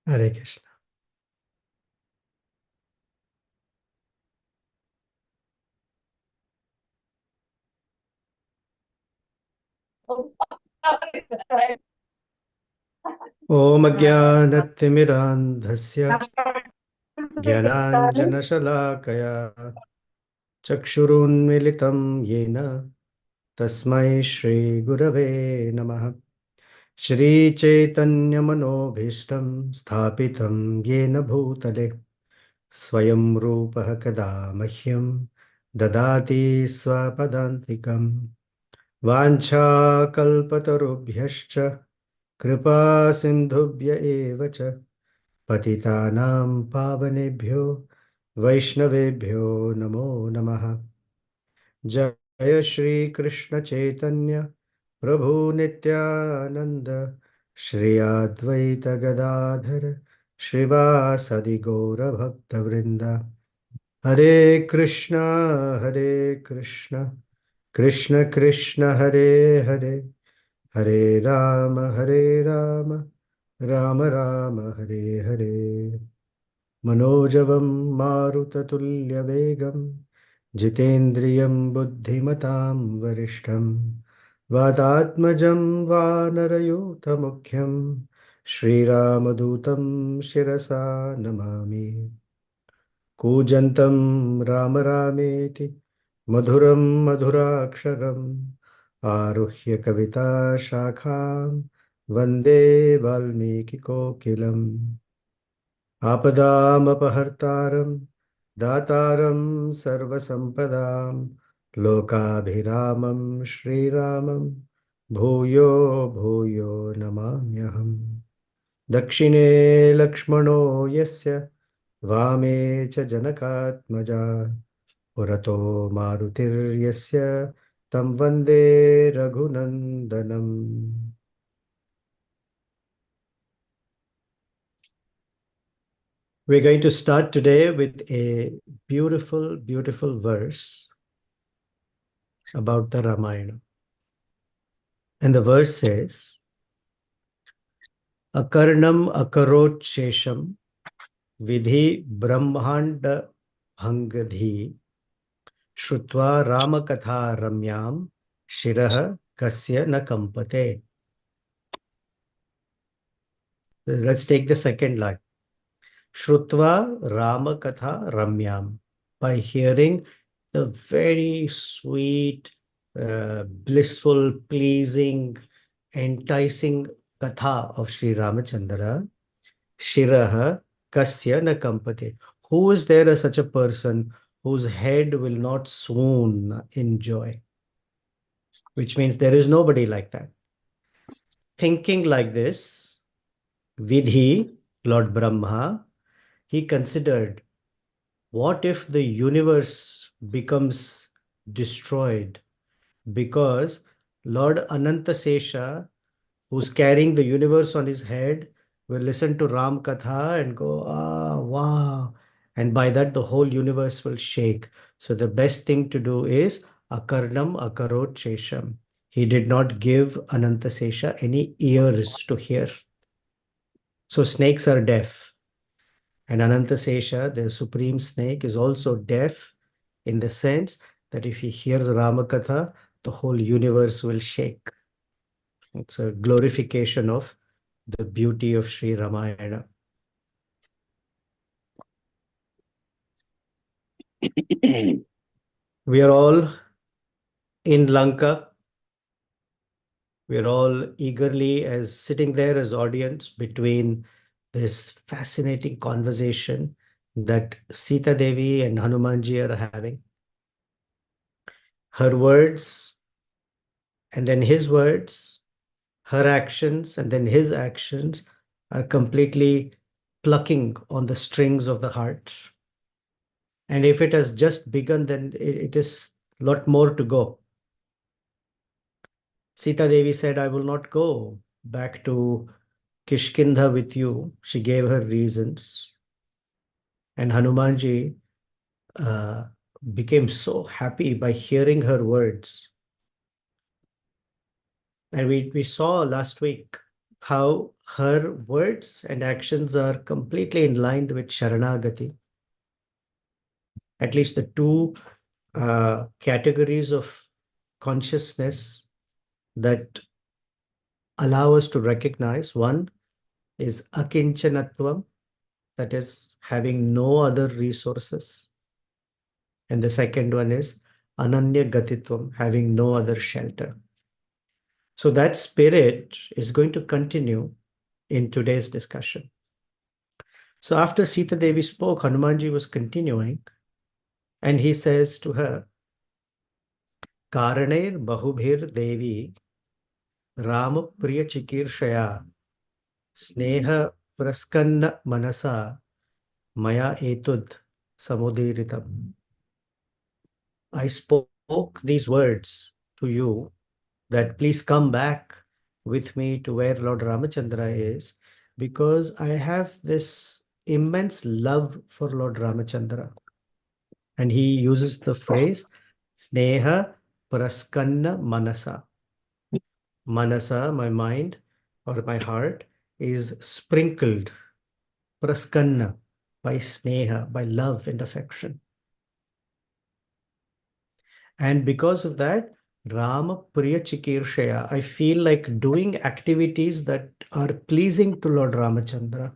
Hare Krishna. Om Ajnanatimirandhasya Jnananjanashalakaya Chakshurunmilitam Yena Tasmai Shri Gurave Namaha. Shri Chaitanya Manobhishtam Sthapitam Yena Bhutale Swayam Rupaha Kada Mahyam Dadati Swapadantikam Vancha Kalpatarubhyascha Kripa Sindhubhya Eva cha Patitanam Pavanebhyo Vaishnavebhyo Namo Namaha. Jaya Shri Krishna Chaitanya Prabhu Nityananda Shri Advaita Gadadhar Shrivasadi Gaura Bhakta Vrinda. Hare Krishna Hare Krishna Krishna Krishna Hare Hare Hare Rama Rama Rama Hare Hare. Manojavam Marutatulyavegam Jitendriyam Buddhimatam Varishtam Vatatmajam Vanarayutamukhyam Shri Ramadutam Shirasa Namami. Kujantam Rama Rameti Madhuram Madhuraksharam Aruhya Kavita Shakham Vande Valmiki Kokilam. Apadam Dataram Sarvasampadam Lokabhiramam Shriramam Bhuyo Bhuyo Namamyaham. Dakshine Lakshmano Yasya Vame cha Janakatmaja Purato Marutir Yasya Tam Vande Raghunandanam. We're going to start today with a beautiful, beautiful verse about the Ramayana. And the verse says, Akarnam akarot shesham vidhi brahmanda bhangadhi shrutva ramakatha ramyam shiraha kasya na kampate. Let's take the second line. Shrutva ramakatha ramyam. By hearing the very sweet, blissful, pleasing, enticing katha of Sri Ramachandra, Shiraha Kasya na Kampate. Who is there as such a person whose head will not swoon in joy? Which means there is nobody like that. Thinking like this, Vidhi, Lord Brahma, he considered, what if the universe becomes destroyed because Lord Anantasesha, who's carrying the universe on his head, will listen to Ram Katha and go, ah, wow. And by that, the whole universe will shake. So the best thing to do is Akarnam Akarot Shesham. He did not give Anantasesha any ears to hear. So snakes are deaf. And Anantasesha, the supreme snake, is also deaf in the sense that if he hears Ramakatha, the whole universe will shake. It's a glorification of the beauty of Sri Ramayana. We are all in Lanka. We are all eagerly as sitting there as audience between this fascinating conversation that Sita Devi and Hanumanji are having. Her words and then his words, her actions and then his actions are completely plucking on the strings of the heart. And if it has just begun, then it is a lot more to go. Sita Devi said, I will not go back to Kishkindha with you. She gave her reasons. And Hanumanji became so happy by hearing her words. And we saw last week how her words and actions are completely in line with Sharanagati. At least the two categories of consciousness that allow us to recognize. One is akinchanatvam, that is having no other resources. And the second one is ananya gatitvam, having no other shelter. So that spirit is going to continue in today's discussion. So after Sita Devi spoke, Hanumanji was continuing, and he says to her, Karaner bahubhir devi Rama priya chikirshaya sneha praskanna manasa maya etud samudiritam. I spoke these words to you that please come back with me to where Lord Ramachandra is, because I have this immense love for Lord Ramachandra. And he uses the phrase Sneha Praskanna Manasa. Manasa, my mind or my heart, is sprinkled, Praskanna, by Sneha, by love and affection. And because of that, Rama Priya Chikirshaya, I feel like doing activities that are pleasing to Lord Ramachandra.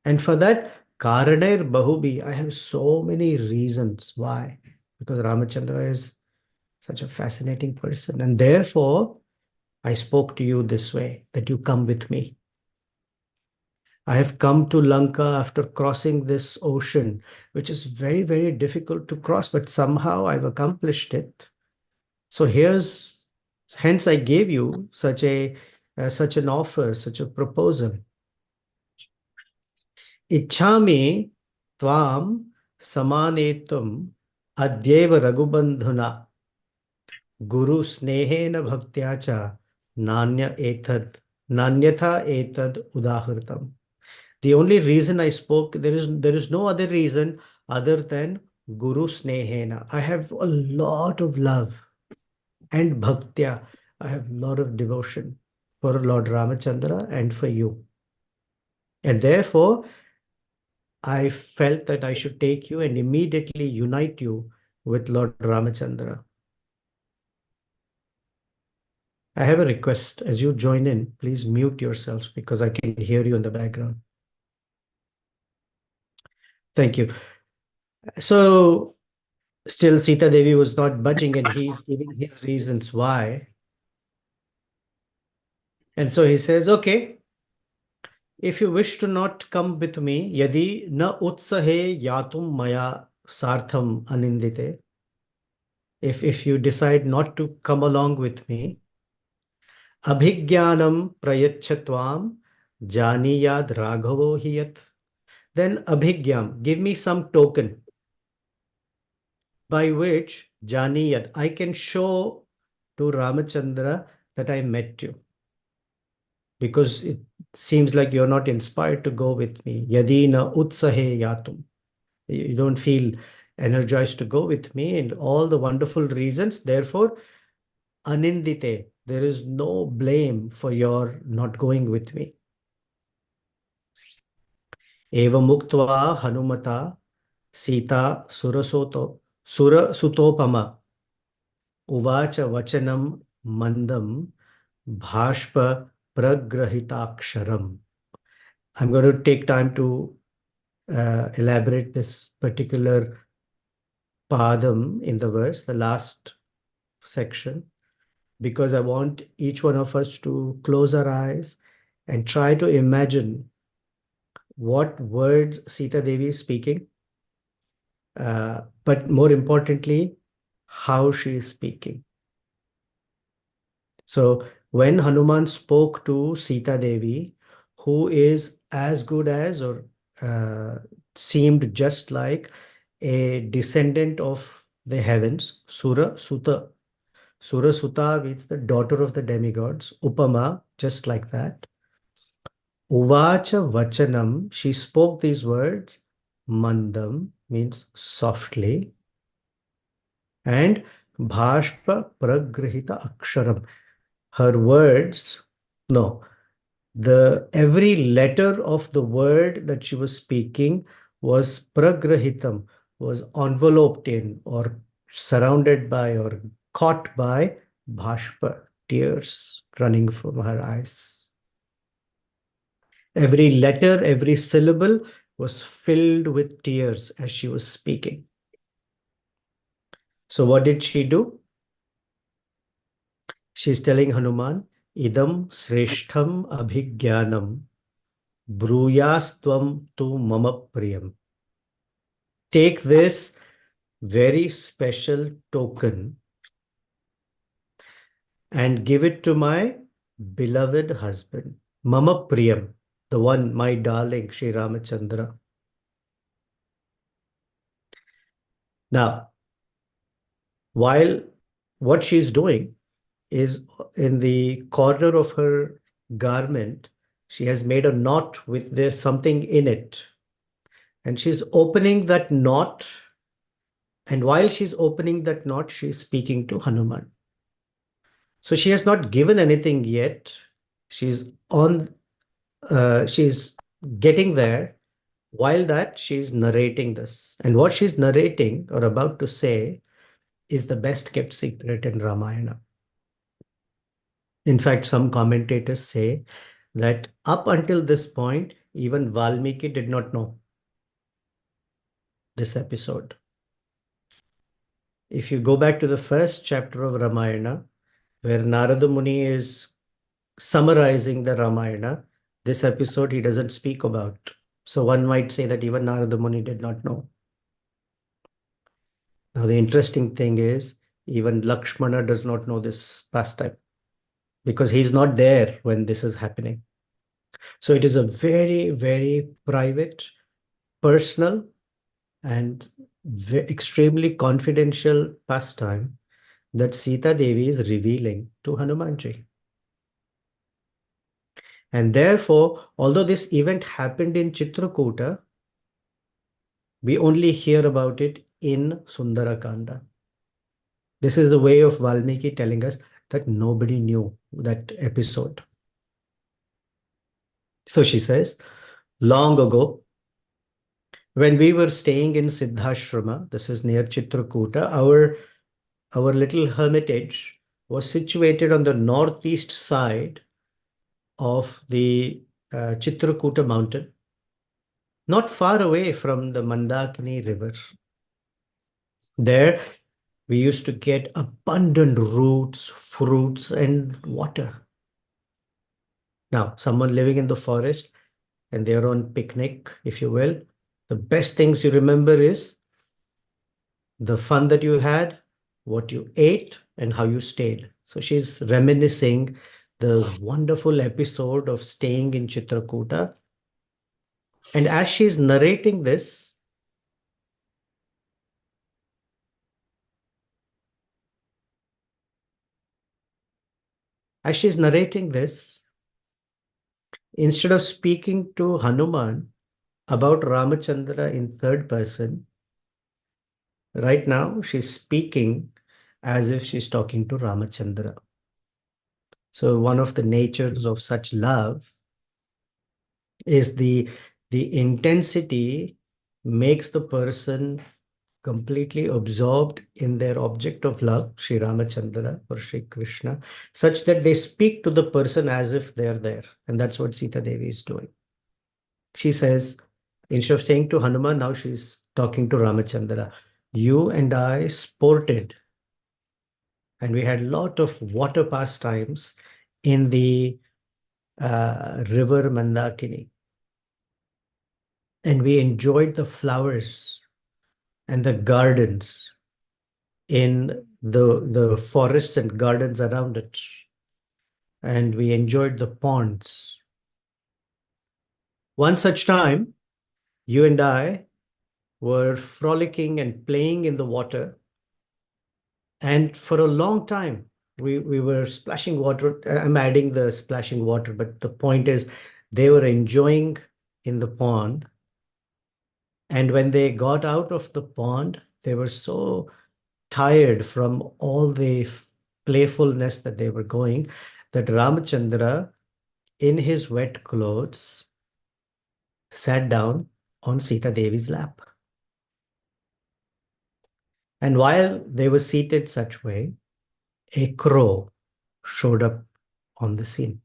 And for that, Karanair Bahubi, I have so many reasons why. Because Ramachandra is such a fascinating person. And therefore, I spoke to you this way, that you come with me. I have come to Lanka after crossing this ocean, which is very, very difficult to cross, but somehow I've accomplished it. So hence I gave you such an offer, such a proposal. Ichhami tvam samanetum adyeva raghubandhuna guru snehena bhaktya cha nanyatha etad udahritam. The only reason I spoke, there is no other reason other than Guru Snehena. I have a lot of love and bhaktya. I have a lot of devotion for Lord Ramachandra and for you. And therefore, I felt that I should take you and immediately unite you with Lord Ramachandra. I have a request. As you join in, please mute yourselves because I can hear you in the background. Thank you. So still Sita Devi was not budging, and he's giving his reasons why. And so he says, okay, if you wish to not come with me, yadi na utsahe yatum maya sartham anindite, if you decide not to come along with me, abhigyanam prayachatvam janiyad raghavo hiyat, then abhigyam, give me some token by which janiyad, I can show to Ramachandra that I met you. Because it seems like you're not inspired to go with me. Yadi na utsahe yatum. You don't feel energized to go with me, and all the wonderful reasons. Therefore, anindite, there is no blame for your not going with me. Eva muktva hanumata sita surasutopama uvacha vachanam mandam bhashpa pragrahitaksharam. I'm going to take time to elaborate this particular padam in the verse, the last section, because I want each one of us to close our eyes and try to imagine what words Sita Devi is speaking, but more importantly, how she is speaking. So when Hanuman spoke to Sita Devi, who is as good as or seemed just like a descendant of the heavens, Sura Suta. Sura Suta means the daughter of the demigods, Upama, just like that. Uvacha Vachanam, she spoke these words, Mandam means softly, and Bhashpa Pragrihita Aksharam. Her words, no, Every letter of the word that she was speaking was pragrahitam, was enveloped in or surrounded by or caught by bhashpa, tears running from her eyes. Every letter, every syllable was filled with tears as she was speaking. So what did she do? She's telling Hanuman, idam sreshtham abhigyanam bruyastvam tu mama priyam. Take this very special token and give it to my beloved husband, Mama Priyam, the one, my darling, Sri Ramachandra. Now, while what she's doing is in the corner of her garment, she has made a knot with there's something in it. And she's opening that knot. And while she's opening that knot, she's speaking to Hanuman. So she has not given anything yet. She's on, she's getting there. While that, she's narrating this. And what she's narrating or about to say is the best kept secret in Ramayana. In fact, some commentators say that up until this point, even Valmiki did not know this episode. If you go back to the first chapter of Ramayana, where Narada Muni is summarizing the Ramayana, this episode he doesn't speak about. So one might say that even Narada Muni did not know. Now, the interesting thing is, even Lakshmana does not know this pastime because he's not there when this is happening. So it is a very, very private, personal, and extremely confidential pastime that Sita Devi is revealing to Hanumanji. And therefore, although this event happened in Chitrakuta, we only hear about it in Sundarakanda. This is the way of Valmiki telling us that nobody knew that episode. So she says, long ago, when we were staying in Siddhashrama, this is near Chitrakuta, our little hermitage was situated on the northeast side of the Chitrakuta mountain, not far away from the Mandakini river. There, we used to get abundant roots, fruits, and water. Now, someone living in the forest and they're on picnic, if you will, the best things you remember is the fun that you had, what you ate, and how you stayed. So she's reminiscing the wonderful episode of staying in Chitrakuta. And as she's narrating this, instead of speaking to Hanuman about Ramachandra in third person, right now she's speaking as if she's talking to Ramachandra. So one of the natures of such love is the intensity makes the person completely absorbed in their object of love, Sri Ramachandra or Sri Krishna, such that they speak to the person as if they're there. And that's what Sita Devi is doing. She says, instead of saying to Hanuman, now she's talking to Ramachandra. You and I sported, and we had a lot of water pastimes in the river Mandakini. And we enjoyed the flowers and the gardens in the forests and gardens around it. And we enjoyed the ponds. One such time, you and I were frolicking and playing in the water. And for a long time, we were splashing water. I'm adding the splashing water, but the point is they were enjoying in the pond. And when they got out of the pond, they were so tired from all the playfulness that they were going that Ramachandra in his wet clothes, sat down on Sita Devi's lap. And while they were seated such way, a crow showed up on the scene.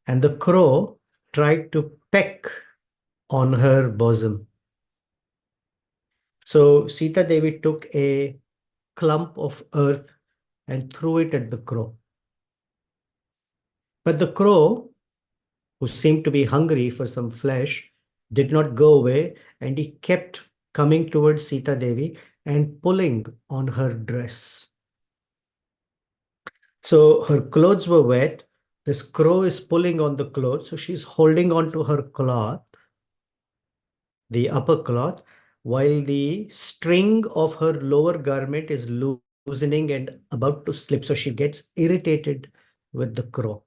And the crow tried to peck on her bosom. So Sita Devi took a clump of earth and threw it at the crow. But the crow, who seemed to be hungry for some flesh, did not go away, and he kept coming towards Sita Devi and pulling on her dress. So her clothes were wet. This crow is pulling on the clothes, so she's holding on to her cloth, the upper cloth, while the string of her lower garment is loosening and about to slip. So she gets irritated with the crow.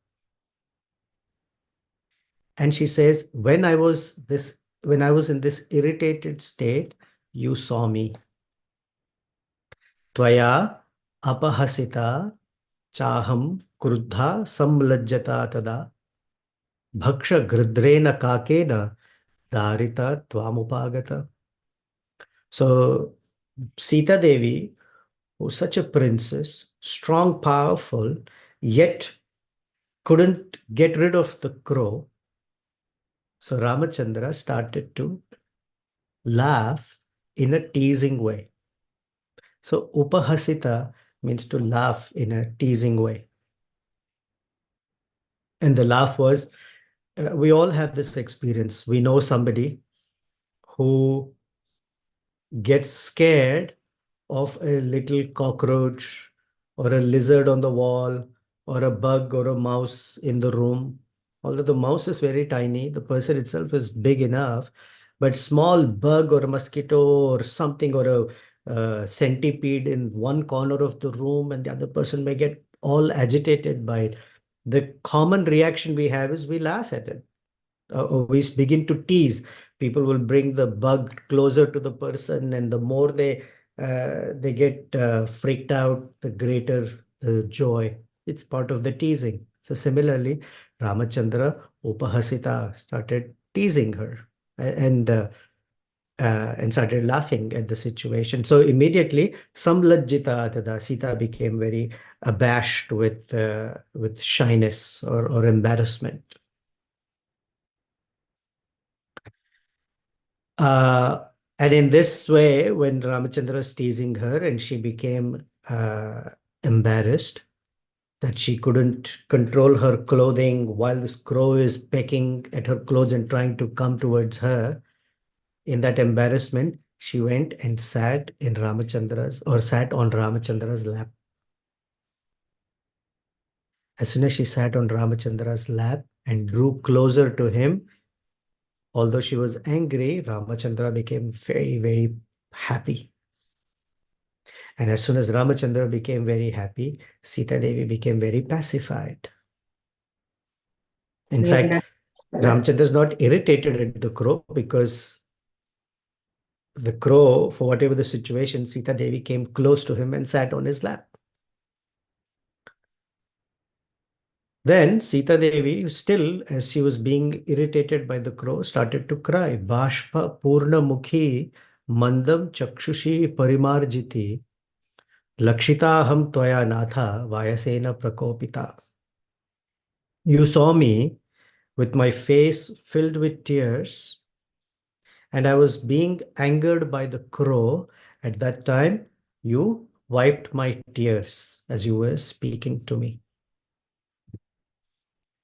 And she says, when I was in this irritated state, you saw me. Tvaya apahasita chaham kruddha samlajjata tada bhaksha gridrena kakena dharita tvamupagata. So Sita Devi, who's such a princess, strong, powerful, yet couldn't get rid of the crow. So Ramachandra started to laugh in a teasing way. So upahasita means to laugh in a teasing way. And the laugh was, we all have this experience. We know somebody who gets scared of a little cockroach or a lizard on the wall or a bug or a mouse in the room. Although the mouse is very tiny, the person itself is big enough, but small bug or a mosquito or something or a centipede in one corner of the room, and the other person may get all agitated by it. The common reaction we have is we laugh at it. We begin to tease. People will bring the bug closer to the person, and the more they get freaked out, the greater the joy. It's part of the teasing. So similarly, Ramachandra Upahasita started teasing her and started laughing at the situation. So immediately, Samlajjita Tada, Sita became very abashed with shyness or embarrassment. Uh, and in this way, when Ramachandra was teasing her and she became embarrassed that she couldn't control her clothing while this crow is pecking at her clothes and trying to come towards her, in that embarrassment, she went and sat on Ramachandra's lap. As soon as she sat on Ramachandra's lap and drew closer to him, although she was angry, Ramachandra became very, very happy. And as soon as Ramachandra became very happy, Sita Devi became very pacified. In fact, Ramachandra is not irritated at the crow because the crow, for whatever the situation, Sita Devi came close to him and sat on his lap. Then Sita Devi, still as she was being irritated by the crow, started to cry. Bashpa Purna Mukhi Mandam Chakshushi Parimarjiti Lakshitaham Tvaya Natha Vayasena Prakopita. You saw me with my face filled with tears, and I was being angered by the crow. At that time, you wiped my tears as you were speaking to me.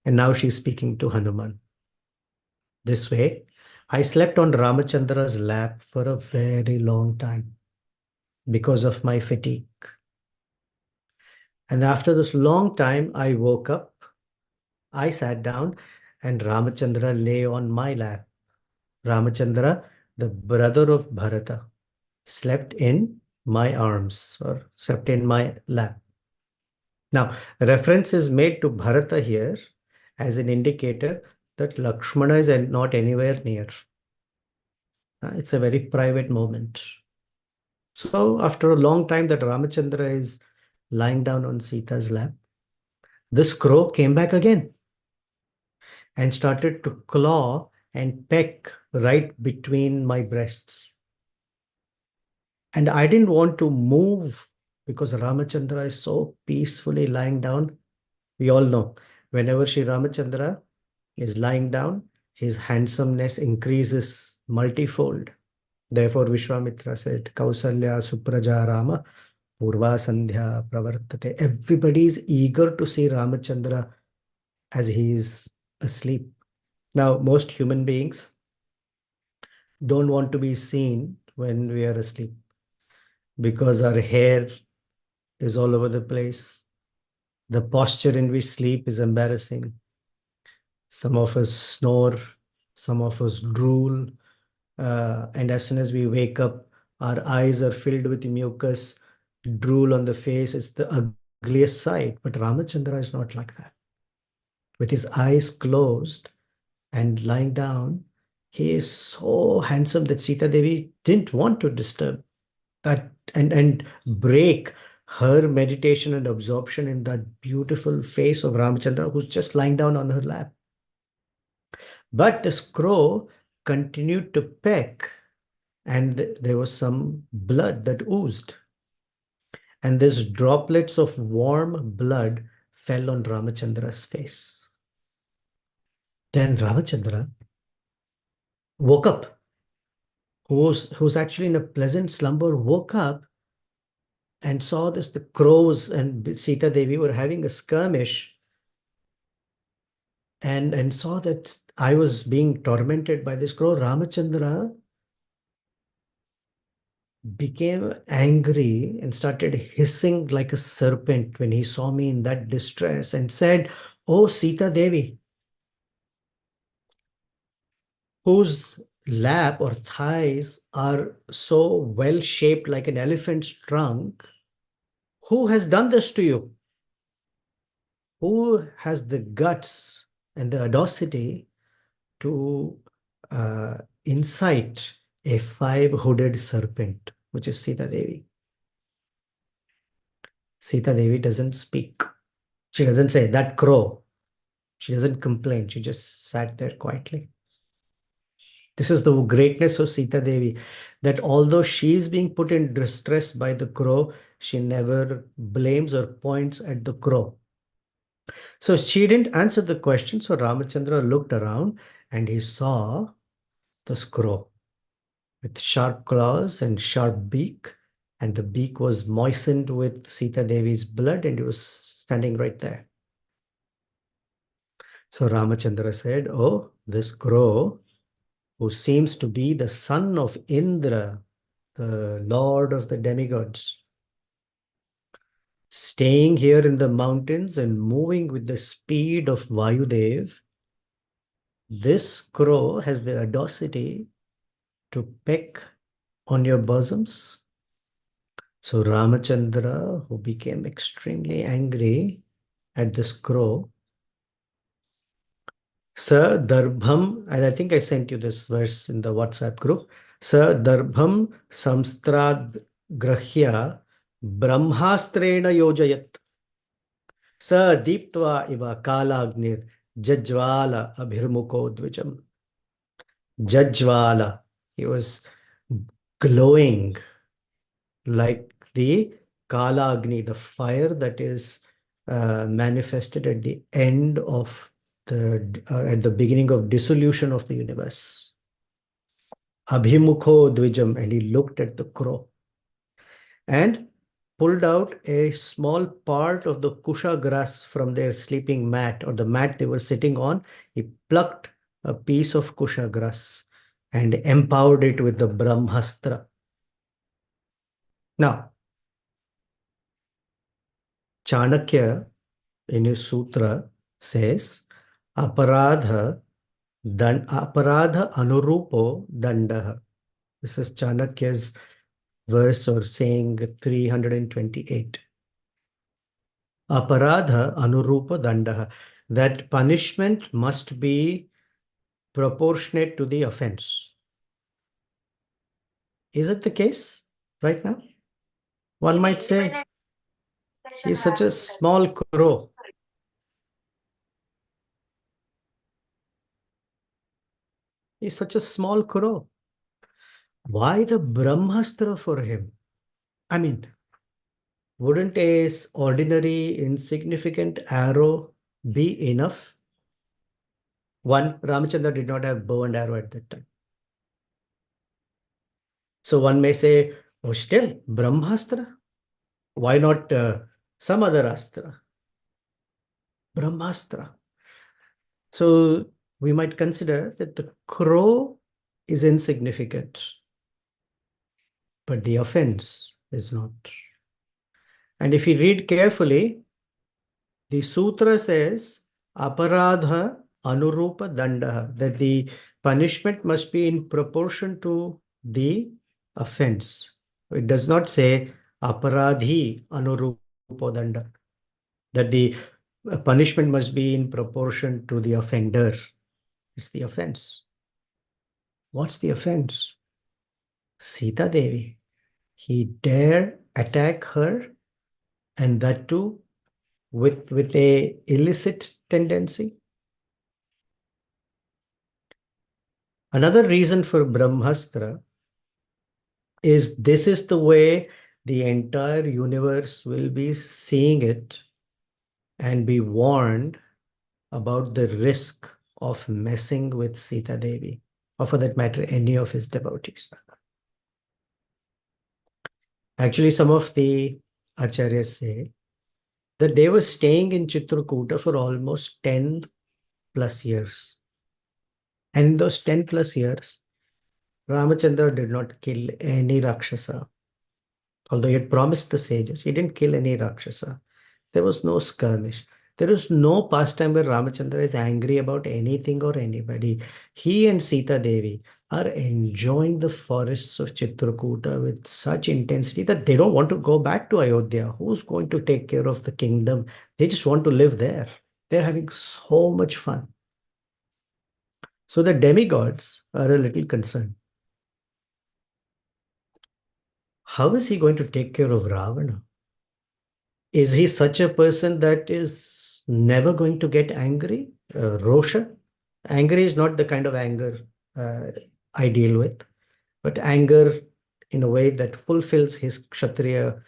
And now she's speaking to Hanuman. This way, I slept on Ramachandra's lap for a very long time because of my fatigue. And after this long time, I woke up, I sat down, and Ramachandra lay on my lap. Ramachandra, the brother of Bharata, slept in my arms or slept in my lap. Now, reference is made to Bharata here as an indicator that Lakshmana is not anywhere near. It's a very private moment. So, after a long time that Ramachandra is lying down on Sita's lap, this crow came back again. and started to claw and peck right between my breasts. And I didn't want to move because Ramachandra is so peacefully lying down. We all know whenever Sri Ramachandra is lying down, his handsomeness increases multifold. Therefore, Vishwamitra said, Kausalya Supraja Rama Purva Sandhya Pravartate. Everybody is eager to see Ramachandra as he is asleep. Now, most human beings don't want to be seen when we are asleep because our hair is all over the place. The posture in which sleep is embarrassing. Some of us snore, some of us drool, and as soon as we wake up, our eyes are filled with mucus, drool on the face. It's the ugliest sight. But Ramachandra is not like that. With his eyes closed and lying down, he is so handsome that Sita Devi didn't want to disturb that and break her meditation and absorption in that beautiful face of Ramachandra, who's just lying down on her lap. But the crow continued to peck, and there was some blood that oozed. And these droplets of warm blood fell on Ramachandra's face. Then Ramachandra woke up, who's actually in a pleasant slumber, woke up and saw this. The crows and Sita Devi were having a skirmish, and saw that I was being tormented by this crow. Ramachandra became angry and started hissing like a serpent when he saw me in that distress and said, "Oh, Sita Devi, whose lap or thighs are so well shaped like an elephant's trunk, who has done this to you? Who has the guts and the audacity to incite a five-hooded serpent, which is Sita Devi?" Sita Devi doesn't speak. She doesn't say, "That crow." She doesn't complain. She just sat there quietly. This is the greatness of Sita Devi, that although she is being put in distress by the crow, she never blames or points at the crow. So she didn't answer the question. So Ramachandra looked around and he saw the crow with sharp claws and sharp beak. And the beak was moistened with Sita Devi's blood, and he was standing right there. So Ramachandra said, "Oh, this crow, who seems to be the son of Indra, the lord of the demigods, staying here in the mountains and moving with the speed of Vayudev, this crow has the audacity to peck on your bosoms." So Ramachandra, who became extremely angry at this crow, Sir Darbham, and I think I sent you this verse in the WhatsApp group. Sir Darbham samstrad grahya brahmastrena yojayat. Sir Deeptva iva kalagnir jajvala abhirmuko dvijam. Jajvala. He was glowing like the Kala Agni, the fire that is manifested at the end of at the beginning of dissolution of the universe. Abhimukho Dvijam, and he looked at the crow and pulled out a small part of the kusha grass from their sleeping mat, or the mat they were sitting on. He plucked a piece of kusha grass and empowered it with the Brahmastra. Now, Chanakya in his sutra says, aparadha anurupo dandaha. This is Chanakya's verse or saying 328. Aparadha anurupa dandaha. That punishment must be proportionate to the offense. Is it the case right now? One might say, he's such a small crow. He's such a small crow. Why the Brahmastra for him? I mean, wouldn't a ordinary, insignificant arrow be enough? One, Ramachandra did not have bow and arrow at that time. So one may say, oh, still, Brahmastra? Why not some other astra? Brahmastra. So we might consider that the crow is insignificant, but the offense is not. And if you read carefully, the sutra says aparadha anurupa dandaha, that the punishment must be in proportion to the offense. It does not say aparadhi anurupa danda, that the punishment must be in proportion to the offender. It's the offense. What's the offense? Sita Devi. He dare attack her, and that too with a illicit tendency. Another reason for Brahmastra is this is the way the entire universe will be seeing it and be warned about the risk of messing with Sita Devi, or for that matter, any of his devotees. Actually, some of the acharyas say that they were staying in Chitrakuta for almost 10 plus years. And in those 10 plus years, Ramachandra did not kill any Rakshasa. Although he had promised the sages, he didn't kill any Rakshasa. There was no skirmish. There is no pastime where Ramachandra is angry about anything or anybody. He and Sita Devi are enjoying the forests of Chitrakuta with such intensity that they don't want to go back to Ayodhya. Who's going to take care of the kingdom? They just want to live there. They're having so much fun. So the demigods are a little concerned. How is he going to take care of Ravana? Is he such a person that is never going to get angry? Rosha? Angry is not the kind of anger I deal with, but anger in a way that fulfills his Kshatriya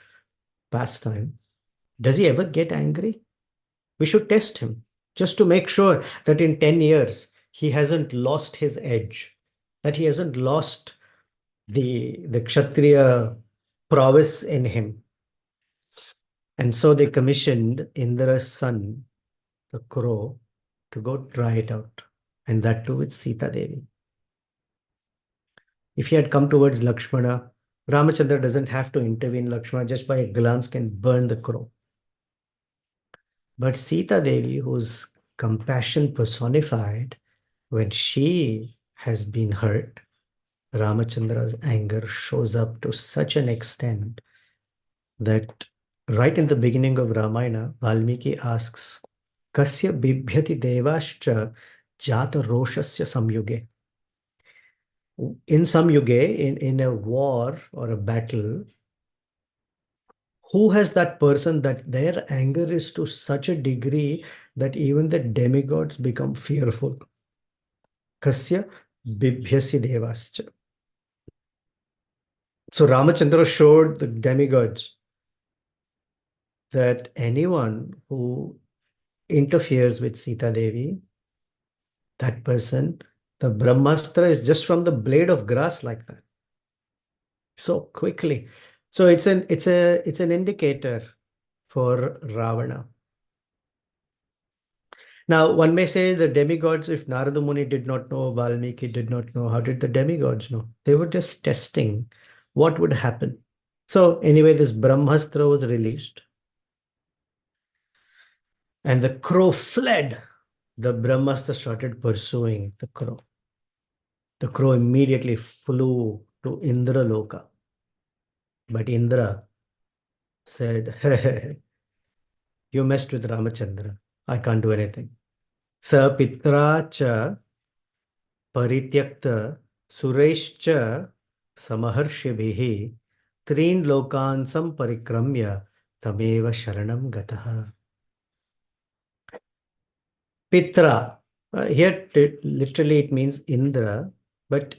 pastime. Does he ever get angry? We should test him just to make sure that in 10 years he hasn't lost his edge, that he hasn't lost the Kshatriya prowess in him. And so they commissioned Indra's son, the crow, to go try it out. And that too with Sita Devi. If he had come towards Lakshmana, Ramachandra doesn't have to intervene. Lakshmana just by a glance can burn the crow. But Sita Devi, who's compassion personified, when she has been hurt, Ramachandra's anger shows up to such an extent that right in the beginning of Ramayana, Valmiki asks, Kasya bibhyati devascha jata roshasya samyuge. In samyuge, in a war or a battle, who has that person that their anger is to such a degree that even the demigods become fearful? Kasya bibhyasi devascha. So Ramachandra showed the demigods that anyone who interferes with Sita Devi, that person, the Brahmastra is just from the blade of grass like that. So quickly. So it's an indicator for Ravana. Now one may say the demigods, if Narada Muni did not know, Valmiki did not know, how did the demigods know? They were just testing what would happen. So anyway, this Brahmastra was released. And the crow fled. The Brahmastra started pursuing the crow. The crow immediately flew to Indra Loka. But Indra said, hey, you messed with Ramachandra. I can't do anything. Sa pitra cha parityakta sureshcha samaharshibhihi trin lokan samparikramya tameva sharanam gataha. Pitra, here literally it means Indra. But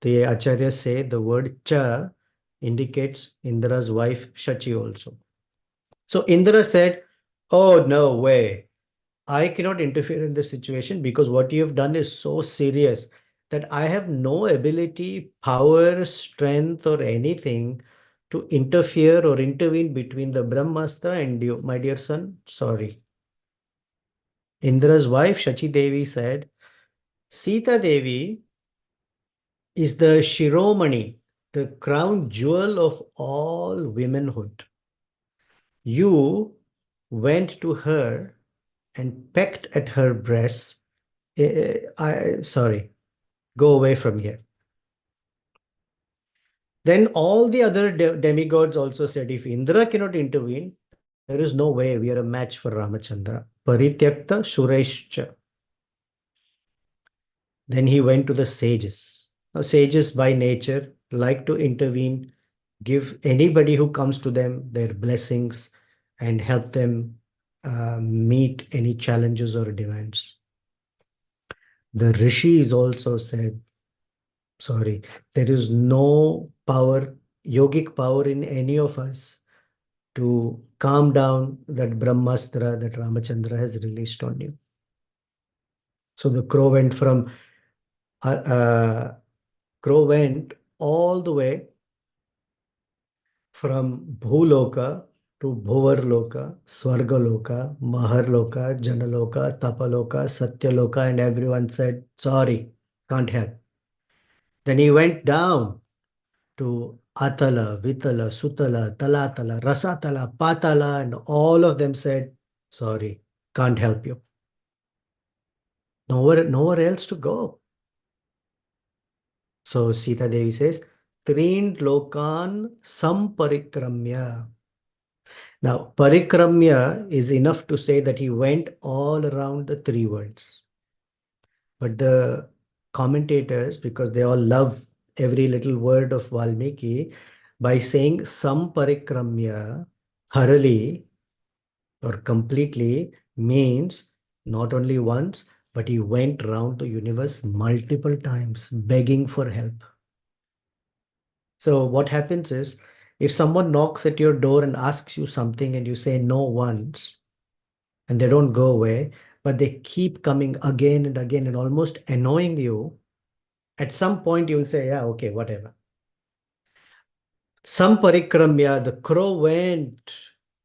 the acharyas say the word cha indicates Indra's wife Shachi also. So Indra said, "Oh, no way. I cannot interfere in this situation because what you have done is so serious that I have no ability, power, strength, or anything to interfere or intervene between the Brahmastra and you, my dear son. Sorry." Indra's wife, Shachi Devi, said, "Sita Devi is the Shiromani, the crown jewel of all womanhood. You went to her and pecked at her breasts. Sorry, go away from here." Then all the other demigods also said, if Indra cannot intervene, there is no way we are a match for Ramachandra. Parityakta Shureshcha. Then he went to the sages. Now, sages by nature like to intervene, give anybody who comes to them their blessings, and help them meet any challenges or demands. The rishis also said, sorry, there is no power, yogic power in any of us to calm down that Brahmastra that Ramachandra has released on you. So the uh, uh, crow went all the way from Bhuloka to Bhuvarloka, Swargaloka, Maharloka, Janaloka, Tapaloka, Satyaloka, and everyone said, sorry, can't help. Then he went down to Atala, Vitala, Sutala, Talatala, Rasatala, Patala, and all of them said, sorry, can't help you. Nowhere else to go. So Sita Devi says, Trind Lokan Samparikramya. Now, Parikramya is enough to say that he went all around the three worlds. But the commentators, because they all love every little word of Valmiki, by saying Samparikramya, thoroughly or completely, means not only once, but he went round the universe multiple times begging for help. So what happens is, if someone knocks at your door and asks you something and you say no once, and they don't go away, but they keep coming again and again and almost annoying you, at some point you will say, yeah, okay, whatever. Some parikramya, the crow went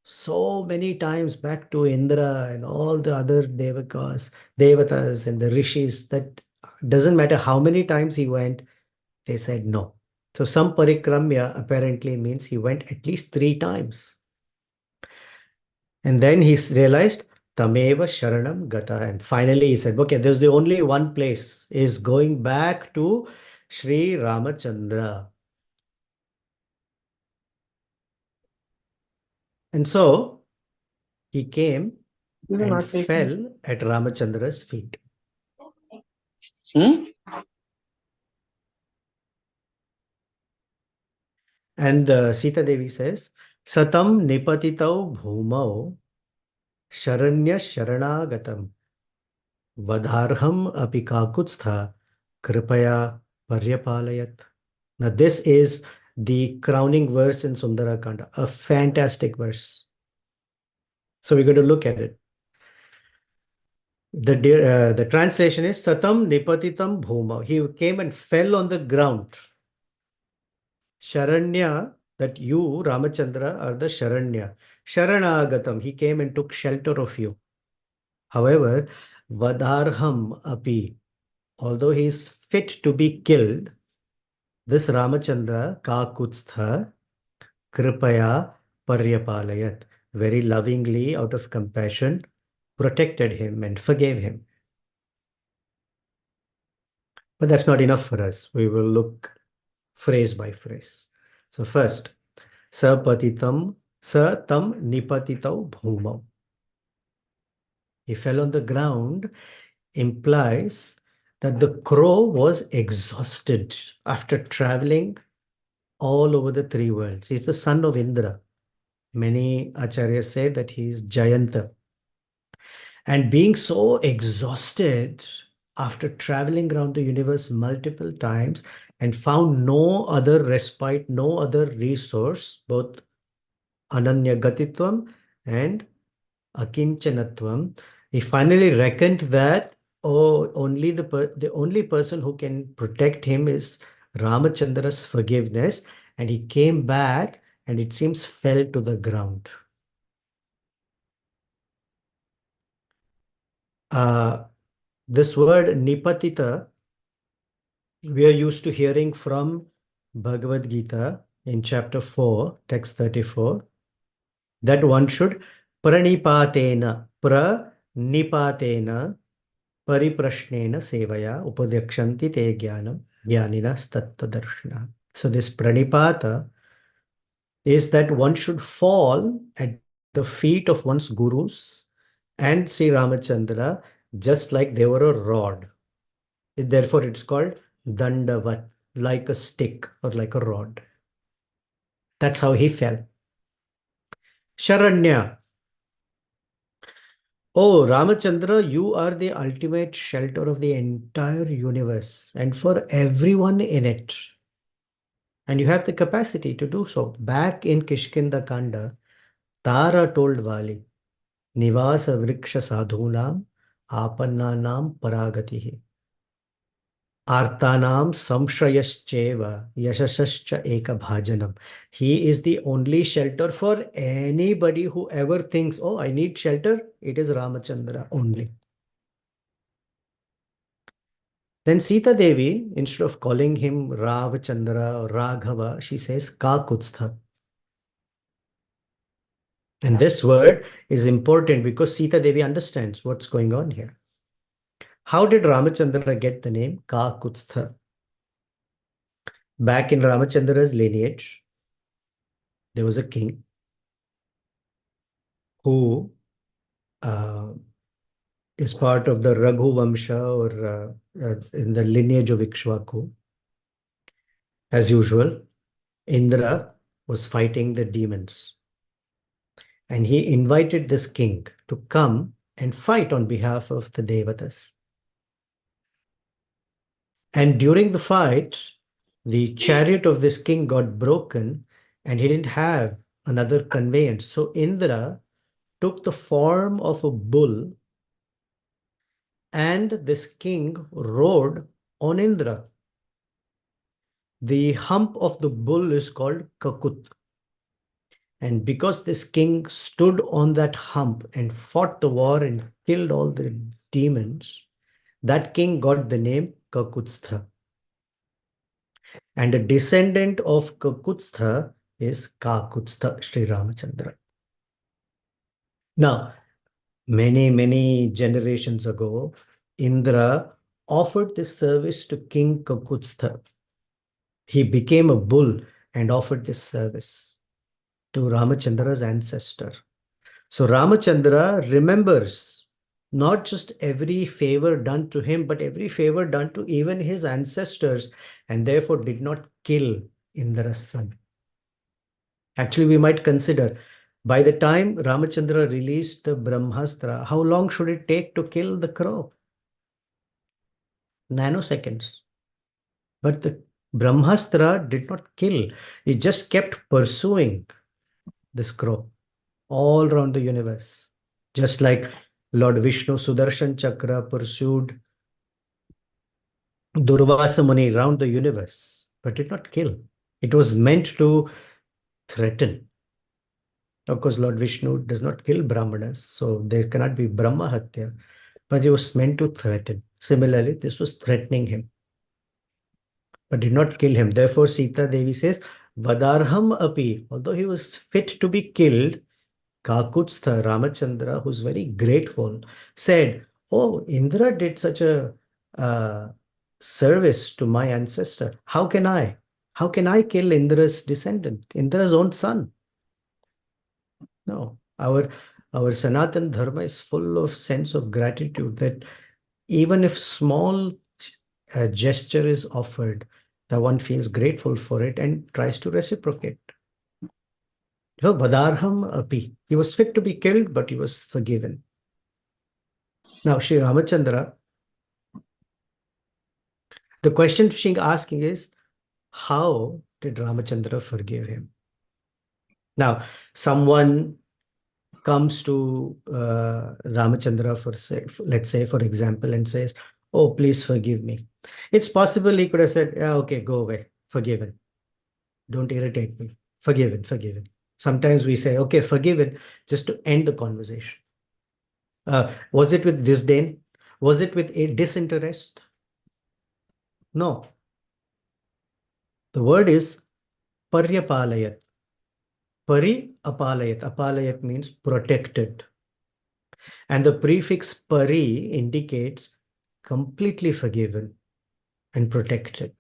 so many times back to Indra and all the other devatas and the rishis that doesn't matter how many times he went, they said no. So some parikramya apparently means he went at least 3 times. And then he realized, Tameva Sharanam Gata. And finally he said, okay, there's the only one place, is going back to Sri Ramachandra. And so he came You will and not take me. fell at Ramachandra's feet. Hmm? And Sita Devi says, Satam Nipatitau Bhumau Sharanya Sharanaagatam Vadharham Apikakutstha Kripaya Paryapalayat. Now, this is the crowning verse in Sundarakanda, a fantastic verse. So we're going to look at it. The translation is Satam Nipatitam Bhuma. He came and fell on the ground. Sharanya, that you, Ramachandra, are the Sharanya. Sharanagatam, he came and took shelter of you. However, Vadharham Api, although he is fit to be killed, this Ramachandra, Kakutstha, Kripaya Paryapalayat, very lovingly, out of compassion, protected him and forgave him. But that's not enough for us. We will look phrase by phrase. So first, Sapatitam, Satam Nipatitau Bhumau. He fell on the ground implies that the crow was exhausted after traveling all over the three worlds. He's the son of Indra. Many acharyas say that he is Jayanta. And being so exhausted after traveling around the universe multiple times and found no other respite, no other resource, both Ananya Gatitvam and Akinchanatvam, he finally reckoned that only the only person who can protect him is Ramachandra's forgiveness, and he came back and it seems fell to the ground. This word Nipatita, we are used to hearing from Bhagavad Gita in chapter 4, text 34, that one should pranipatena pariprashnena sevaya upadyakshanti te jnanam jnaninas tattvadarshina. So this pranipata is that one should fall at the feet of one's gurus and Sri Ramachandra just like they were a rod. Therefore, it's called dandavat, like a stick or like a rod. That's how he fell. Sharanya. Oh, Ramachandra, you are the ultimate shelter of the entire universe and for everyone in it. And you have the capacity to do so. Back in Kishkinda Kanda, Tara told Vali, Nivasa Vriksha Sadhunam Apannanam Paragatihi. Artanam Samshrayascheva Yashasascha Ekabhajanam. He is the only shelter for anybody who ever thinks, oh, I need shelter. It is Ramachandra only. Then Sita Devi, instead of calling him Ravachandra or Raghava, she says Kakutstha. And this word is important because Sita Devi understands what's going on here. How did Ramachandra get the name Kakutstha? Back in Ramachandra's lineage, there was a king who is part of the Raghu Vamsha or in the lineage of Ikshvaku. As usual, Indra was fighting the demons. And he invited this king to come and fight on behalf of the Devatas. And during the fight, the chariot of this king got broken and he didn't have another conveyance. So Indra took the form of a bull and this king rode on Indra. The hump of the bull is called Kakut. And because this king stood on that hump and fought the war and killed all the demons, that king got the name Kakutstha. And a descendant of Kakutstha is Kakutstha Sri Ramachandra. Now, many generations ago, Indra offered this service to King Kakutstha. He became a bull and offered this service to Ramachandra's ancestor. So Ramachandra remembers not just every favor done to him, but every favor done to even his ancestors, and therefore did not kill Indra's son. Actually, we might consider, by the time Ramachandra released the Brahmastra, how long should it take to kill the crow? Nanoseconds. But the Brahmastra did not kill. It just kept pursuing this crow all around the universe. Just like Lord Vishnu Sudarshan Chakra pursued Durvasa Muni around the universe, but did not kill. It was meant to threaten. Of course, Lord Vishnu does not kill Brahmanas, so there cannot be Brahma Hatya, but it was meant to threaten. Similarly, this was threatening him, but did not kill him. Therefore, Sita Devi says, Vadarham api, although he was fit to be killed, Kakutstha Ramachandra, who's very grateful, said, oh, Indra did such a service to my ancestor. How can I? How can I kill Indra's descendant, Indra's own son? No, our Sanatan Dharma is full of sense of gratitude that even if small gesture is offered, the one feels grateful for it and tries to reciprocate. Vadarham api. He was fit to be killed, but he was forgiven. Now, Sri Ramachandra The question she's asking is, how did Ramachandra forgive him? Now, someone comes to Ramachandra for say, let's say, for example, and says, "Oh, please forgive me." It's possible he could have said, "Yeah, okay, go away, forgiven. Don't irritate me. Forgiven, forgiven." Sometimes we say, "Okay, forgiven," just to end the conversation. Was it with disdain? Was it with a disinterest? No. The word is paryapalayat. Pari apalayat. Apalayat means protected. And the prefix pari indicates completely forgiven and protected.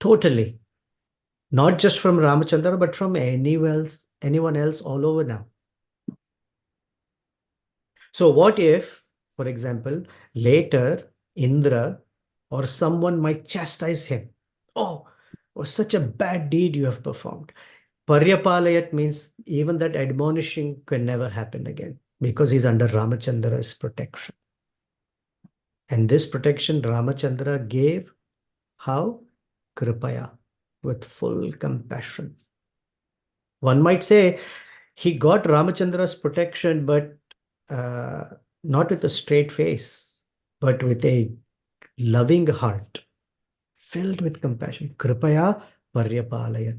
Totally. Not just from Ramachandra, but from anyone else all over now. So what if, for example, later Indra or someone might chastise him? Oh, was such a bad deed you have performed. Paryapalayat means even that admonishing can never happen again because he's under Ramachandra's protection. And this protection Ramachandra gave how? Kripaya, with full compassion. One might say he got Ramachandra's protection, but uh, not with a straight face, but with a loving heart, filled with compassion. Kripaya Paryapalayat.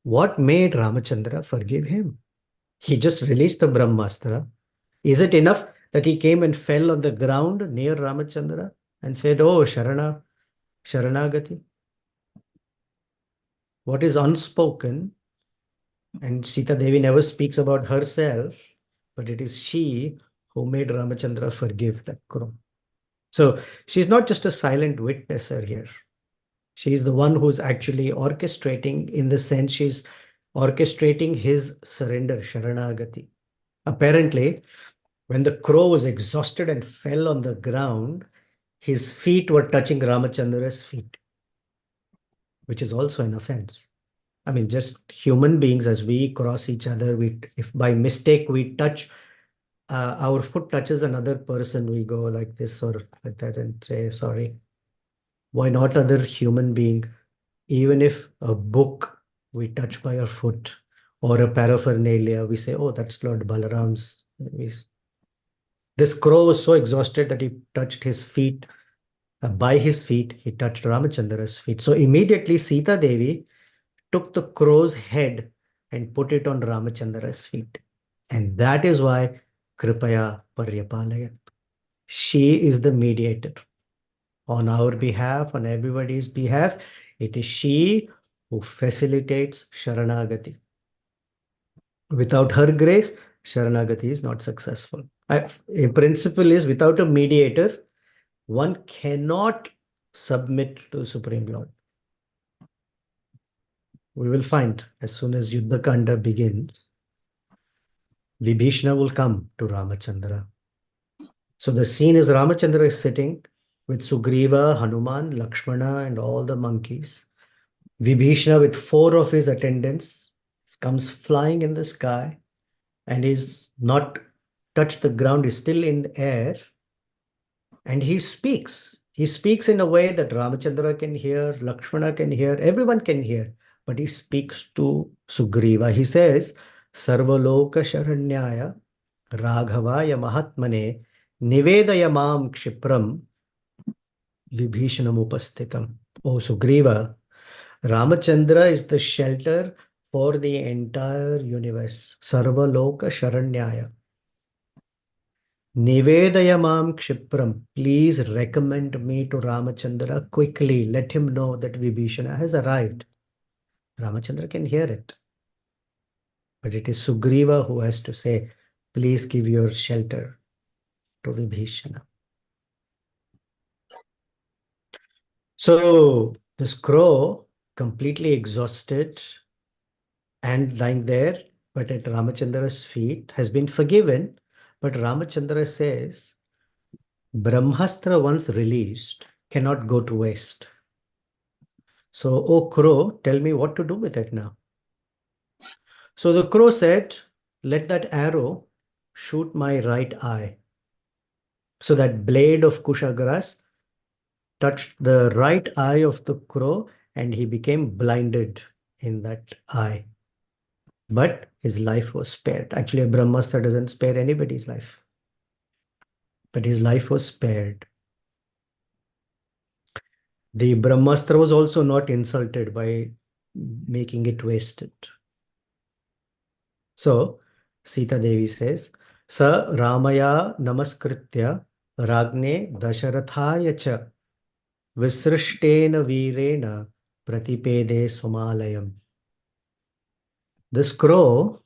What made Ramachandra forgive him? He just released the Brahmastra. Is it enough that he came and fell on the ground near Ramachandra and said, "Oh, Sharanagati"? What is unspoken, and Sita Devi never speaks about herself, but it is she who made Ramachandra forgive the crow. So she's not just a silent witnesser here. She's the one who's actually orchestrating, in the sense she's orchestrating his surrender, Sharanagati. Apparently, when the crow was exhausted and fell on the ground, his feet were touching Ramachandra's feet, which is also an offense. I mean, just human beings, as we cross each other, if by mistake we touch, our foot touches another person, we go like this or like that and say sorry. Why not other human being? Even if a book we touch by our foot or a paraphernalia, we say, "Oh, that's Lord Balaram's." This crow was so exhausted that he touched his feet. By his feet, he touched Ramachandra's feet. So immediately Sita Devi took the crow's head and put it on Ramachandra's feet. And that is why Kripaya Paryapalayat. She is the mediator on our behalf, on everybody's behalf. It is she who facilitates Sharanagati. Without her grace, Sharanagati is not successful. A principle is, without a mediator, one cannot submit to Supreme Lord. We will find as soon as Yuddha Kanda begins, Vibhishana will come to Ramachandra. So the scene is Ramachandra is sitting with Sugriva, Hanuman, Lakshmana, and all the monkeys. Vibhishana, with 4 of his attendants, comes flying in the sky and is not touched the ground, is still in the air. And he speaks. He speaks in a way that Ramachandra can hear, Lakshmana can hear, everyone can hear. But he speaks to Sugriva. He says, "Sarvaloka Sharanyaya Raghavaya Mahatmane Nivedaya Mam Kshipram Vibhishanam Upastitam." Oh, Sugriva, Ramachandra is the shelter for the entire universe. Sarvaloka Sharanyaya. Nivedaya Mam Kshipram. Please recommend me to Ramachandra quickly. Let him know that Vibhishana has arrived. Ramachandra can hear it. But it is Sugriva who has to say, "Please give your shelter to Vibhishana." So this crow, completely exhausted and lying there, but at Ramachandra's feet, has been forgiven. But Ramachandra says, Brahmastra once released cannot go to waste. So, "Oh crow, tell me what to do with it now." So the crow said, "Let that arrow shoot my right eye." So that blade of Kushagras touched the right eye of the crow and he became blinded in that eye. But his life was spared. Actually, a Brahmastra doesn't spare anybody's life. But his life was spared. The Brahmastra was also not insulted by making it wasted. So, Sita Devi says, Sa Ramaya Namaskritya Ragne Dasharathaya Cha Visrishtena Virena Pratipede Swamalayam. This crow,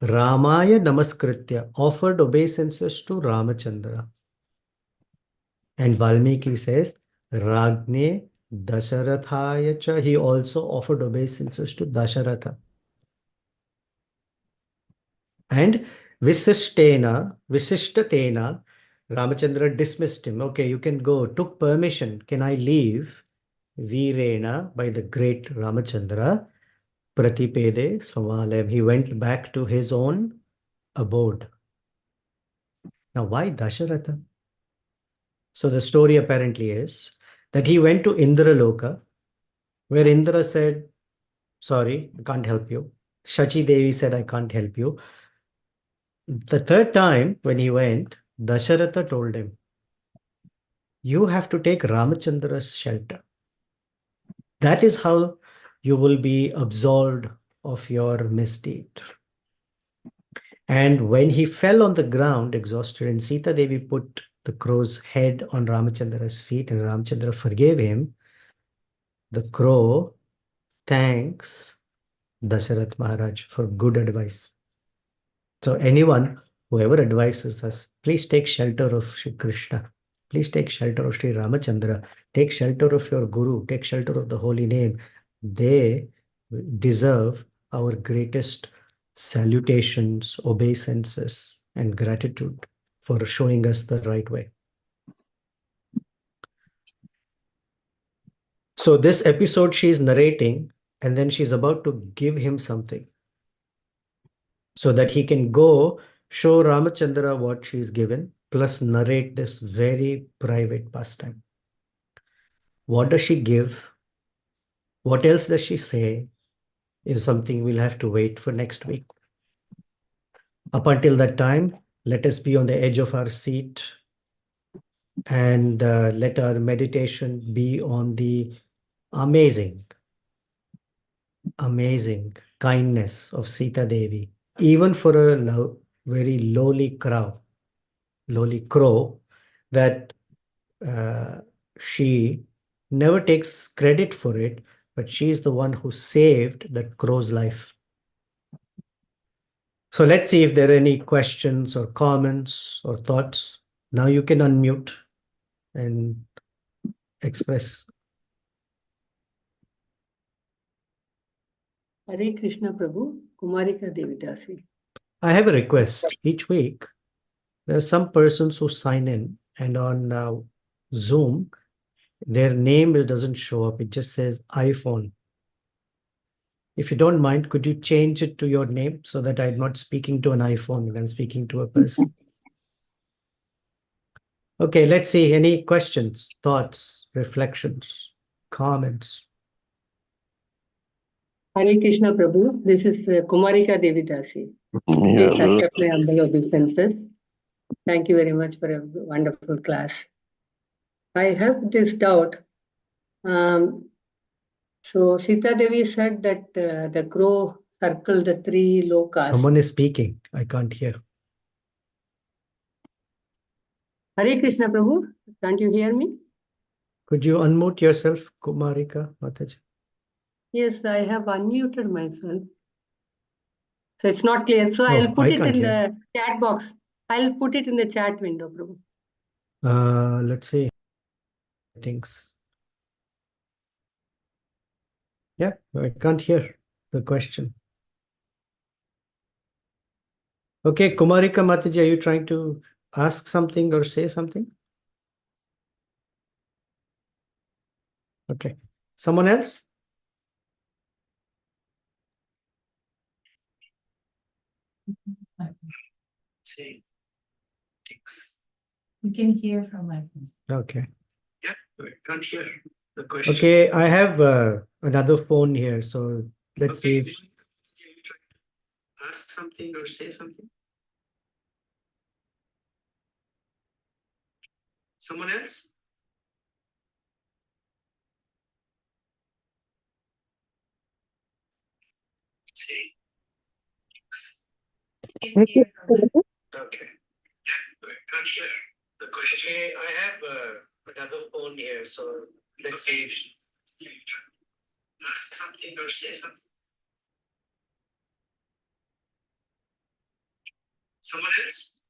Ramaya Namaskritya, offered obeisances to Ramachandra. And Valmiki says, Ragne Dasharathaya Cha, he also offered obeisances to Dasharatha. And Visishtatena, Ramachandra dismissed him. Okay, you can go, took permission. Can I leave? Virena, by the great Ramachandra, Pratipede Swamalem. He went back to his own abode. Now, why Dasharatha? So the story apparently is that he went to Indraloka, where Indra said, sorry, I can't help you. Shachi Devi said, I can't help you. The third time when he went, Dasharatha told him, you have to take Ramachandra's shelter. That is how you will be absolved of your misdeed. And when he fell on the ground exhausted, and Sita Devi put the crow's head on Ramachandra's feet and Ramachandra forgave him, the crow thanks Dasarath Maharaj for good advice. So anyone, whoever advises us, please take shelter of Shri Krishna. Please take shelter of Sri Ramachandra. Take shelter of your Guru. Take shelter of the holy name. They deserve our greatest salutations, obeisances, and gratitude for showing us the right way. So this episode she is narrating, and then she's about to give him something so that he can go show Ramachandra what she's given, plus narrate this very private pastime. What does she give? What else does she say? Is something we'll have to wait for next week. Up until that time, let us be on the edge of our seat and let our meditation be on the amazing, amazing kindness of Sita Devi, even for a very lowly crow, that she never takes credit for it, but she is the one who saved that crow's life. So let's see if there are any questions or comments or thoughts. Now you can unmute and express. Hare Krishna Prabhu, Kumarika Devidasi. I have a request. Each week, there are some persons who sign in, and on Zoom, their name doesn't show up. It just says iPhone. If you don't mind, could you change it to your name so that I'm not speaking to an iPhone and I'm speaking to a person? Okay, let's see. Any questions, thoughts, reflections, comments? Hare Krishna Prabhu, this is Kumarika Devidasi. Please accept my humble obeisances. Thank you very much for a wonderful class. I have this doubt. So Sita Devi said that the crow circled the three lokas. Someone is speaking. I can't hear. Hare Krishna Prabhu, can't you hear me? Could you unmute yourself, Kumarika Mataji? Yes, I have unmuted myself. So it's not clear. So I'll put it in the chat box. I'll put it in the chat window, Prabhu. Let's see. Settings. Yeah, I can't hear the question. Okay, Kumarika Mataji, are you trying to ask something or say something? Okay. Someone else? You can hear from my phone. Okay. Yeah. Can't hear the question. Okay, I have another phone here, so let's see if ask something or say something. Someone else? See. Hare Okay. Can't hear the question. Okay, I have another phone here, so let's see if ask something or say something. Someone else?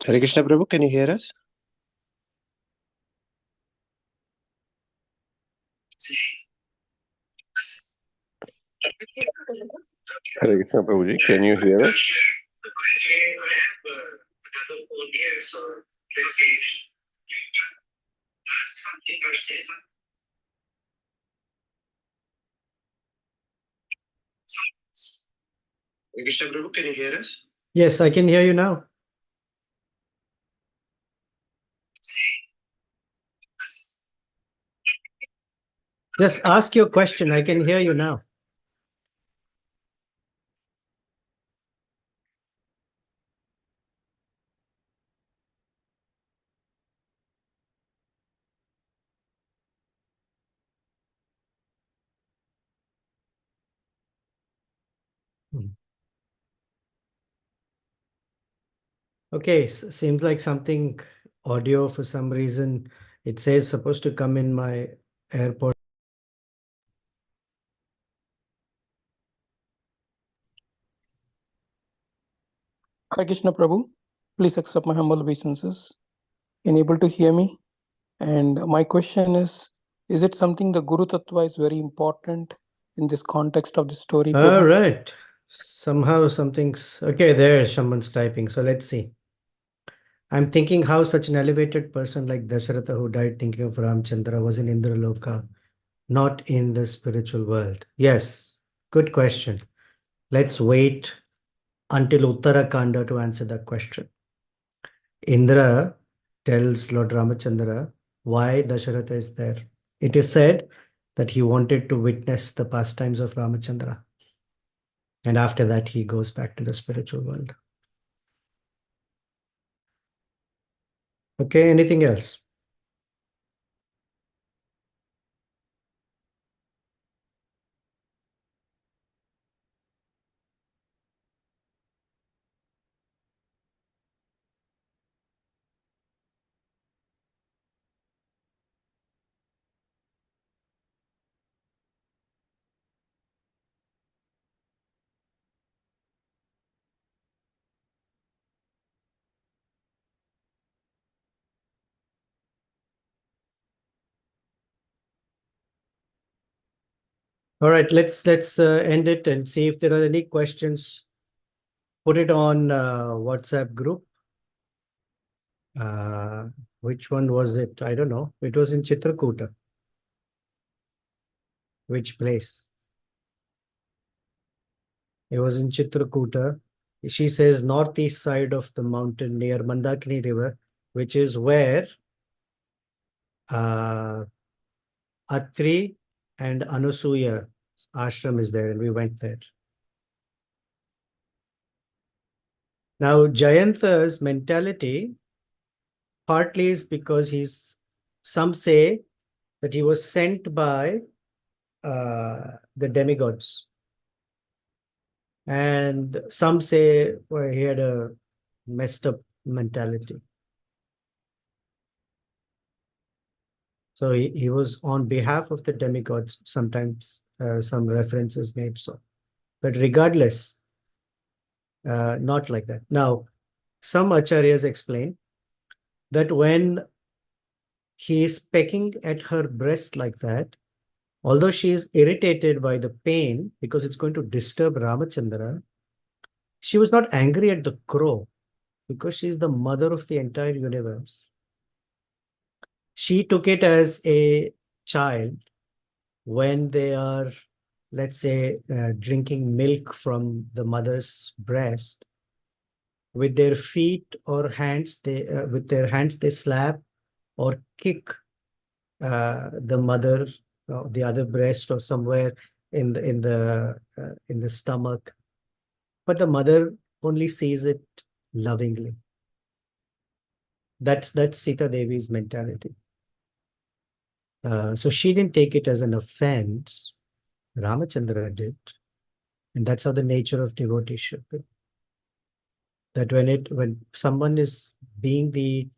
Hare Krishna Prabhu, can you hear us? Hare Krishna Prabhuji, can you hear us? Okay, I have another phone here, so let's see if ask something or say something. Hare Krishna Prabhu, can you hear us? Yes, I can hear you now. Just ask your question. I can hear you now. Okay, seems like something audio for some reason. It says supposed to come in my AirPod. Hare Krishna Prabhu, please accept my humble obeisances. Can you able to hear me? And my question is it something the Guru Tattva is very important in this context of the story? All Prabhu? right. Somehow something's okay. There, someone's typing. So let's see. I'm thinking how such an elevated person like Dasharatha, who died thinking of Ramchandra, was in Indraloka, not in the spiritual world. Yes, good question. Let's wait until Uttarakanda to answer that question. Indra tells Lord Ramachandra why Dasharatha is there. It is said that he wanted to witness the pastimes of Ramachandra. And after that, he goes back to the spiritual world. Okay, anything else? All right, let's end it and see if there are any questions. Put it on WhatsApp group. Which one was it? I don't know. It was in Chitrakuta. Which place? It was in Chitrakuta. She says northeast side of the mountain near Mandakini River, which is where Atri and Anusuya ashram is there, and we went there. Now, Jayanta's mentality partly is because some say that he was sent by the demigods. And some say well, he had a messed up mentality. So he was on behalf of the demigods, sometimes some references made so. But regardless, not like that. Now, some acharyas explain that when he is pecking at her breast like that, although she is irritated by the pain because it's going to disturb Ramachandra, she was not angry at the crow because she is the mother of the entire universe. She took it as a child when they are, let's say, drinking milk from the mother's breast. With their feet or hands, with their hands, they slap or kick the mother, the other breast, or somewhere in the stomach, but the mother only sees it lovingly. That's Sita Devi's mentality. So she didn't take it as an offense. Ramachandra did, and that's how the nature of devotee should be. That when someone is being the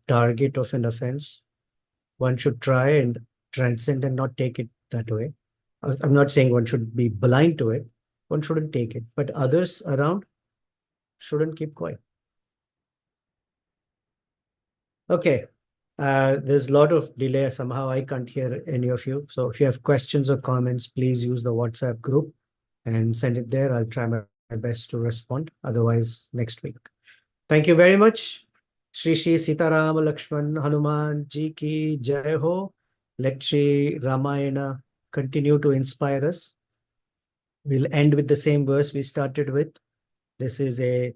target of an offense, one should try and transcend and not take it that way. I'm not saying one should be blind to it. One shouldn't take it, but others around shouldn't keep quiet. Okay. There's a lot of delay. Somehow I can't hear any of you. So if you have questions or comments, please use the WhatsApp group and send it there. I'll try my best to respond. Otherwise, next week. Thank you very much. Shri Shri Sitaram Lakshman Hanuman Ji ki Jai Ho. Let Shri Ramayana continue to inspire us. We'll end with the same verse we started with. This is a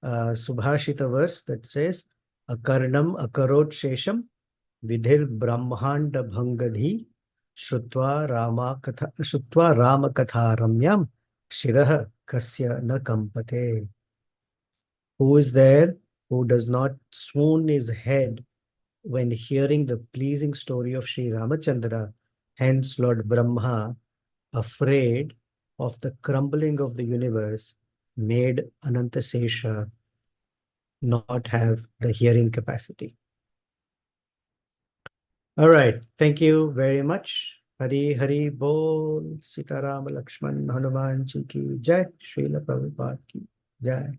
Subhashita verse that says, Akarnam akarot shesham vidhir brahmanda bhangadhi shrutva rama katha ramyam shirah kasya na kampate. Who is there who does not swoon his head when hearing the pleasing story of Sri Ramachandra? Hence Lord Brahma, afraid of the crumbling of the universe, made Anantasesha not have the hearing capacity. All right. Thank you very much. Hari Hari Bol. Sitaram Lakshman Hanuman Ji ki Jai. Srila Prabhupada ki Jai.